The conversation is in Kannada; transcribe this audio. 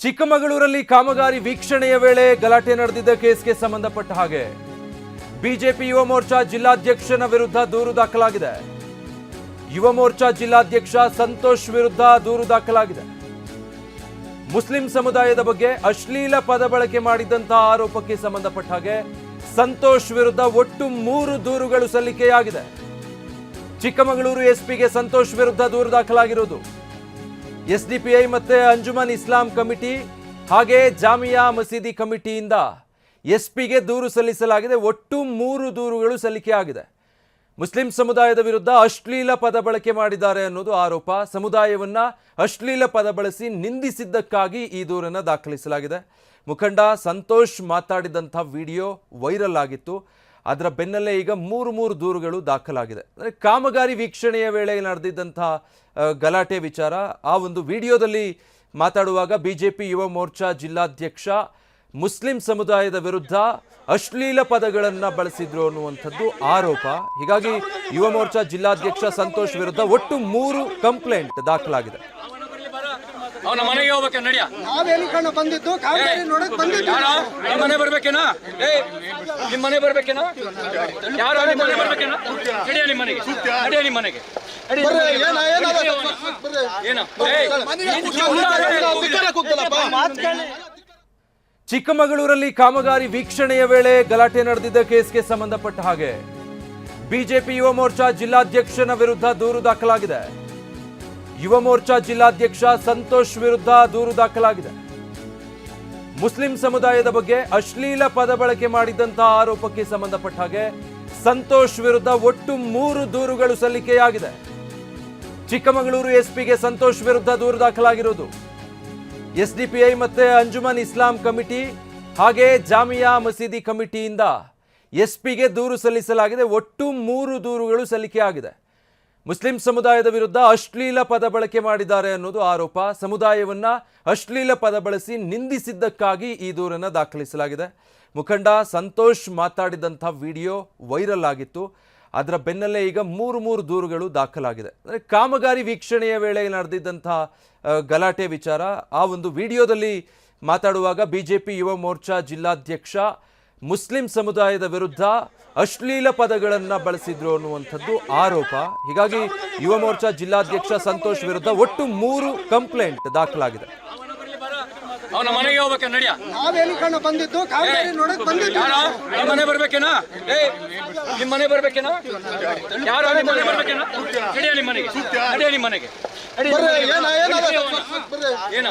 ಚಿಕ್ಕಮಗಳೂರಲ್ಲಿ ಕಾಮಗಾರಿ ವೀಕ್ಷಣೆಯ ವೇಳೆ ಗಲಾಟೆ ನಡೆದಿದ್ದ ಕೇಸ್ಗೆ ಸಂಬಂಧಪಟ್ಟ ಹಾಗೆ ಬಿಜೆಪಿ ಯುವ ಮೋರ್ಚಾ ಜಿಲ್ಲಾಧ್ಯಕ್ಷನ ವಿರುದ್ಧ ದೂರು ದಾಖಲಾಗಿದೆ. ಯುವ ಮೋರ್ಚಾ ಜಿಲ್ಲಾಧ್ಯಕ್ಷ ಸಂತೋಷ್ ವಿರುದ್ಧ ದೂರು ದಾಖಲಾಗಿದೆ. ಮುಸ್ಲಿಂ ಸಮುದಾಯದ ಬಗ್ಗೆ ಅಶ್ಲೀಲ ಪದ ಬಳಕೆ ಮಾಡಿದಂತಹ ಆರೋಪಕ್ಕೆ ಸಂಬಂಧಪಟ್ಟ ಹಾಗೆ ಸಂತೋಷ್ ವಿರುದ್ಧ ಒಟ್ಟು 3 ದೂರುಗಳು ಸಲ್ಲಿಕೆಯಾಗಿದೆ. ಚಿಕ್ಕಮಗಳೂರು ಎಸ್ಪಿಗೆ ಸಂತೋಷ್ ವಿರುದ್ಧ ದೂರು ದಾಖಲಾಗಿರುವುದು. ಎಸ್ಡಿಪಿಐ ಮತ್ತೆ ಅಂಜುಮನ್ ಇಸ್ಲಾಂ ಕಮಿಟಿ ಹಾಗೆ ಜಾಮಿಯಾ ಮಸೀದಿ ಕಮಿಟಿಯಿಂದ ಎಸ್ಪಿಗೆ ದೂರು ಸಲ್ಲಿಸಲಾಗಿದೆ. ಒಟ್ಟು 3 ದೂರುಗಳು ಸಲ್ಲಿಕೆಯಾಗಿದೆ. ಮುಸ್ಲಿಂ ಸಮುದಾಯದ ವಿರುದ್ಧ ಅಶ್ಲೀಲ ಪದ ಬಳಕೆ ಮಾಡಿದ್ದಾರೆ ಅನ್ನೋದು ಆರೋಪ. ಸಮುದಾಯವನ್ನ ಅಶ್ಲೀಲ ಪದ ಬಳಸಿ ನಿಂದಿಸಿದ್ದಕ್ಕಾಗಿ ಈ ದೂರನ್ನು ದಾಖಲಿಸಲಾಗಿದೆ. ಮುಖಂಡ ಸಂತೋಷ್ ಮಾತಾಡಿದಂಥ ವಿಡಿಯೋ ವೈರಲ್ ಆಗಿತ್ತು. ಅದರ ಬೆನ್ನಲ್ಲೇ ಈಗ 3 ದೂರುಗಳು ದಾಖಲಾಗಿದೆ. ಅಂದರೆ ಕಾಮಗಾರಿ ವೀಕ್ಷಣೆಯ ವೇಳೆ ನಡೆದಿದ್ದಂಥ ಗಲಾಟೆ ವಿಚಾರ, ಆ ಒಂದು ವಿಡಿಯೋದಲ್ಲಿ ಮಾತಾಡುವಾಗ ಬಿಜೆಪಿ ಯುವ ಮೋರ್ಚಾ ಜಿಲ್ಲಾಧ್ಯಕ್ಷ ಮುಸ್ಲಿಂ ಸಮುದಾಯದ ವಿರುದ್ಧ ಅಶ್ಲೀಲ ಪದಗಳನ್ನು ಬಳಸಿದ್ರು ಅನ್ನುವಂಥದ್ದು ಆರೋಪ. ಹೀಗಾಗಿ ಯುವ ಮೋರ್ಚಾ ಜಿಲ್ಲಾಧ್ಯಕ್ಷ ಸಂತೋಷ್ ವಿರುದ್ಧ ಒಟ್ಟು 3 ಕಂಪ್ಲೇಂಟ್ ದಾಖಲಾಗಿದೆ. ಅವನ ಮನೆಗೆ ಹೋಗ್ಬೇಕ ನಡಿಯ ಬಂದಿದ್ದು ನಿಮ್ಮ ಮನೆ ಬರ್ಬೇಕೇನಾ? ನಿಮ್ಮ ಮನೆ ಬರ್ಬೇಕೇನಾ? ಯಾರು ನಿಮ್ಮ ಮನೆ ಬರ್ಬೇಕೇನಾ? ನಡಿಯ ನಿಮ್ಮ ಮನೆಗೆ, ನಡಿಯ ನಿಮ್ಮ ಮನೆಗೆ. ಚಿಕ್ಕಮಗಳೂರಲ್ಲಿ ಕಾಮಗಾರಿ ವೀಕ್ಷಣೆಯ ವೇಳೆ ಗಲಾಟೆ ನಡೆದಿದ್ದ ಕೇಸ್ಗೆ ಸಂಬಂಧಪಟ್ಟ ಹಾಗೆ ಬಿಜೆಪಿ ಯುವ ಮೋರ್ಚಾ ಜಿಲ್ಲಾಧ್ಯಕ್ಷನ ವಿರುದ್ಧ ದೂರು ದಾಖಲಾಗಿದೆ. ಯುವ ಮೋರ್ಚಾ ಜಿಲ್ಲಾಧ್ಯಕ್ಷ ಸಂತೋಷ್ ವಿರುದ್ಧ ದೂರು ದಾಖಲಾಗಿದೆ. ಮುಸ್ಲಿಂ ಸಮುದಾಯದ ಬಗ್ಗೆ ಅಶ್ಲೀಲ ಪದ ಬಳಕೆ ಮಾಡಿದಂತಹ ಆರೋಪಕ್ಕೆ ಸಂಬಂಧಪಟ್ಟ ಹಾಗೆ ಸಂತೋಷ್ ವಿರುದ್ಧ ಒಟ್ಟು 3 ದೂರುಗಳು ಸಲ್ಲಿಕೆಯಾಗಿದೆ. ಚಿಕ್ಕಮಗಳೂರು ಎಸ್ಪಿಗೆ ಸಂತೋಷ್ ವಿರುದ್ಧ ದೂರು ದಾಖಲಾಗಿರುವುದು. ಎಸ್ಡಿಪಿಐ ಮತ್ತೆ ಅಂಜುಮನ್ ಇಸ್ಲಾಂ ಕಮಿಟಿ ಹಾಗೆ ಜಾಮಿಯಾ ಮಸೀದಿ ಕಮಿಟಿಯಿಂದ ಎಸ್ಪಿಗೆ ದೂರು ಸಲ್ಲಿಸಲಾಗಿದೆ. ಒಟ್ಟು 3 ದೂರುಗಳು ಸಲ್ಲಿಕೆಯಾಗಿದೆ. ಮುಸ್ಲಿಂ ಸಮುದಾಯದ ವಿರುದ್ಧ ಅಶ್ಲೀಲ ಪದ ಬಳಕೆ ಮಾಡಿದ್ದಾರೆ ಅನ್ನೋದು ಆರೋಪ. ಸಮುದಾಯವನ್ನ ಅಶ್ಲೀಲ ಪದ ಬಳಸಿ ನಿಂದಿಸಿದ್ದಕ್ಕಾಗಿ ಈ ದೂರನ್ನು ದಾಖಲಿಸಲಾಗಿದೆ. ಮುಖಂಡ ಸಂತೋಷ್ ಮಾತಾಡಿದಂಥ ವಿಡಿಯೋ ವೈರಲ್ ಆಗಿತ್ತು. ಅದರ ಬೆನ್ನಲ್ಲೇ ಈಗ 3 ದೂರುಗಳು ದಾಖಲಾಗಿದೆ. ಅಂದರೆ ಕಾಮಗಾರಿ ವೀಕ್ಷಣೆಯ ವೇಳೆ ನಡೆದಿದ್ದಂಥ ಗಲಾಟೆ ವಿಚಾರ, ಆ ಒಂದು ವಿಡಿಯೋದಲ್ಲಿ ಮಾತಾಡುವಾಗ ಬಿಜೆಪಿ ಯುವ ಮೋರ್ಚಾ ಜಿಲ್ಲಾಧ್ಯಕ್ಷ ಮುಸ್ಲಿಂ ಸಮುದಾಯದ ವಿರುದ್ಧ ಅಶ್ಲೀಲ ಪದಗಳನ್ನು ಬಳಸಿದ್ರು ಅನ್ನುವಂಥದ್ದು ಆರೋಪ. ಹೀಗಾಗಿ ಯುವ ಮೋರ್ಚಾ ಜಿಲ್ಲಾಧ್ಯಕ್ಷ ಸಂತೋಷ್ ವಿರುದ್ಧ ಒಟ್ಟು 3 ಕಂಪ್ಲೇಂಟ್ ದಾಖಲಾಗಿದೆ. ಅವನ ಮನೆಗೆ ಹೋಗ್ಬೇಕ ನಡಿಯ ಬಂದಿದ್ದು ನಿಮ್ಮ ಮನೆ ಬರ್ಬೇಕೇನಾ? ನಿಮ್ಮ ಮನೆ ಬರ್ಬೇಕೇನಾ? ಯಾರು ನಿಮ್ಮ ಮನೆ ಬರ್ಬೇಕೇನಾ? ನಡಿಯ ನಿಮ್ಮ ಮನೆಗೆ, ನಡಿಯ ನಿಮ್ಮ ಮನೆಗೆ. ಏನ